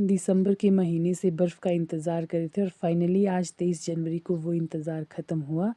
दिसंबर के महीने से बर्फ़ का इंतज़ार कर रहे थे और फाइनली आज 23 जनवरी को वो इंतज़ार ख़त्म हुआ।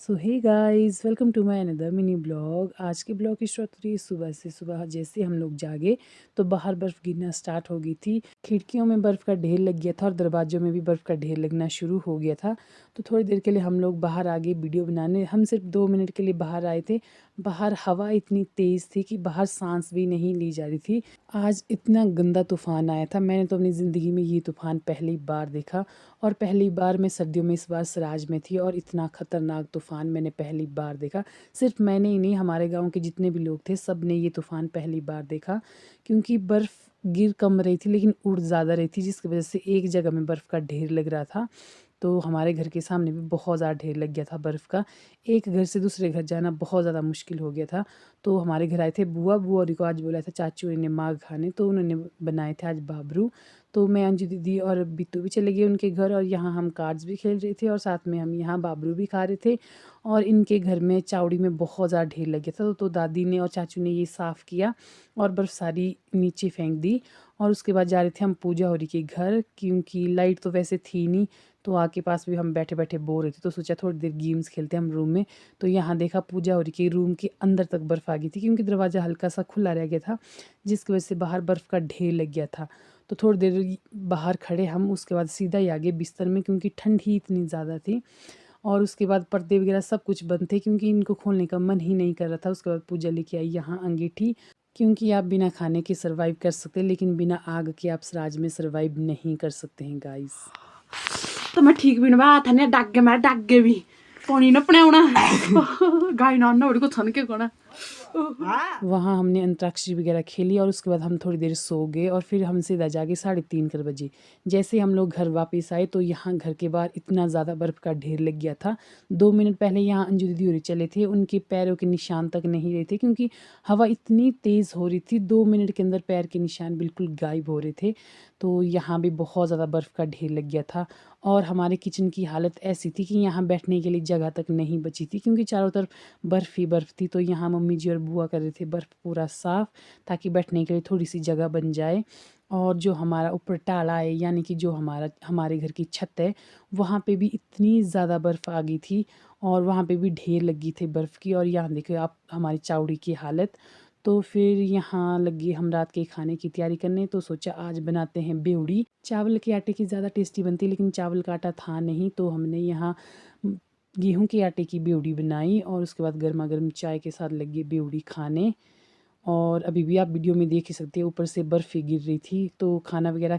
So hey guys, welcome to my another mini blog. आज के ब्लॉग की शुरुआत हो रही है सुबह से। सुबह जैसे हम लोग जागे तो बाहर बर्फ़ गिरना स्टार्ट हो गई थी। खिड़कियों में बर्फ़ का ढेर लग गया था और दरवाज़ों में भी बर्फ़ का ढेर लगना शुरू हो गया था। तो थोड़ी देर के लिए हम लोग बाहर आ गए वीडियो बनाने। हम सिर्फ 2 मिनट के लिए बाहर आए थे। बाहर हवा इतनी तेज़ थी कि बाहर सांस भी नहीं ली जा रही थी। आज इतना गंदा तूफ़ान आया था, मैंने तो अपनी ज़िंदगी में ये तूफ़ान पहली बार देखा। और पहली बार मैं सर्दियों में इस बार सराज में थी और इतना ख़तरनाक तूफ़ान मैंने पहली बार देखा। सिर्फ मैंने ही नहीं, हमारे गांव के जितने भी लोग थे सब ने ये तूफ़ान पहली बार देखा। क्योंकि बर्फ़ गिर कम रही थी लेकिन उड़ ज़्यादा रही थी, जिसकी वजह से एक जगह में बर्फ़ का ढेर लग रहा था। तो हमारे घर के सामने भी बहुत ज़्यादा ढेर लग गया था बर्फ़ का। एक घर से दूसरे घर जाना बहुत ज़्यादा मुश्किल हो गया था। तो हमारे घर आए थे बुआ, बुआ को आज बोला था चाचू ने माघ खाने, तो उन्होंने बनाए थे आज बाबरू। तो मैं, अंजू दीदी और बिट्टू भी चले गए उनके घर और यहाँ हम कार्ड्स भी खेल रहे थे और साथ में हम यहाँ बाबरू भी खा रहे थे। और इनके घर में चावड़ी में बहुत ज़्यादा ढेर लग गया था, तो दादी ने और चाचू ने ये साफ़ किया और बर्फ़ सारी नीचे फेंक दी। और उसके बाद जा रहे थे हम पूजा होरी के घर, क्योंकि लाइट तो वैसे थी नहीं। तो आग के पास भी हम बैठे बैठे बोर रहे थे, तो सोचा थोड़ी देर गेम्स खेलते हम रूम में। तो यहाँ देखा पूजा हो रही कि रूम के अंदर तक बर्फ़ आ गई थी, क्योंकि दरवाज़ा हल्का सा खुला रह गया था, जिसकी वजह से बाहर बर्फ़ का ढेर लग गया था। तो थोड़ी देर बाहर खड़े हम, उसके बाद सीधा ही आ गए बिस्तर में, क्योंकि ठंड ही इतनी ज़्यादा थी। और उसके बाद पर्दे वगैरह सब कुछ बंद थे, क्योंकि इनको खोलने का मन ही नहीं कर रहा था। उसके बाद पूजा लेके आई यहाँ अंगीठी, क्योंकि आप बिना खाने के सर्वाइव कर सकते हैं लेकिन बिना आग के आप सराज में सर्वाइव नहीं कर सकते हैं गाइस। तो मैं ठीक भी नवा था ने डागे मैं डागे भी पानी न पनाउना गाय ना न को छन के कोना। वहाँ हमने अंतराक्षरी वगैरह खेली और उसके बाद हम थोड़ी देर सो गए और फिर हम सीधा जाके 3:30 बजे जैसे हम लोग घर वापस आए तो यहाँ घर के बाहर इतना ज़्यादा बर्फ़ का ढेर लग गया था। 2 मिनट पहले यहाँ अंजू दीदी होरी चले थे, उनके पैरों के निशान तक नहीं रहे थे, क्योंकि हवा इतनी तेज़ हो रही थी। 2 मिनट के अंदर पैर के निशान बिल्कुल गायब हो रहे थे। तो यहाँ भी बहुत ज़्यादा बर्फ़ का ढेर लग गया था। और हमारे किचन की हालत ऐसी थी कि यहाँ बैठने के लिए जगह तक नहीं बची थी, क्योंकि चारों तरफ बर्फ़ ही बर्फ़ थी। तो यहाँ मम्मी जी और बुआ कर रहे थे बर्फ़ पूरा साफ़, ताकि बैठने के लिए थोड़ी सी जगह बन जाए। और जो हमारा ऊपर टाला है, यानी कि जो हमारे घर की छत है, वहाँ पे भी इतनी ज़्यादा बर्फ़ आ गई थी और वहाँ पे भी ढेर लगी थी बर्फ़ की। और यहाँ देखिए आप हमारी चावड़ी की हालत। तो फिर यहाँ लगी हम रात के खाने की तैयारी करने, तो सोचा आज बनाते हैं बेवड़ी। चावल के आटे की ज़्यादा टेस्टी बनती है, लेकिन चावल का आटा था नहीं, तो हमने यहाँ गेहूं के आटे की बेवड़ी बनाई और उसके बाद गर्मा गर्म चाय के साथ लगी बेवड़ी खाने। और अभी भी आप वीडियो में देख ही सकते हैं, ऊपर से बर्फ़ ही गिर रही थी। तो खाना वगैरह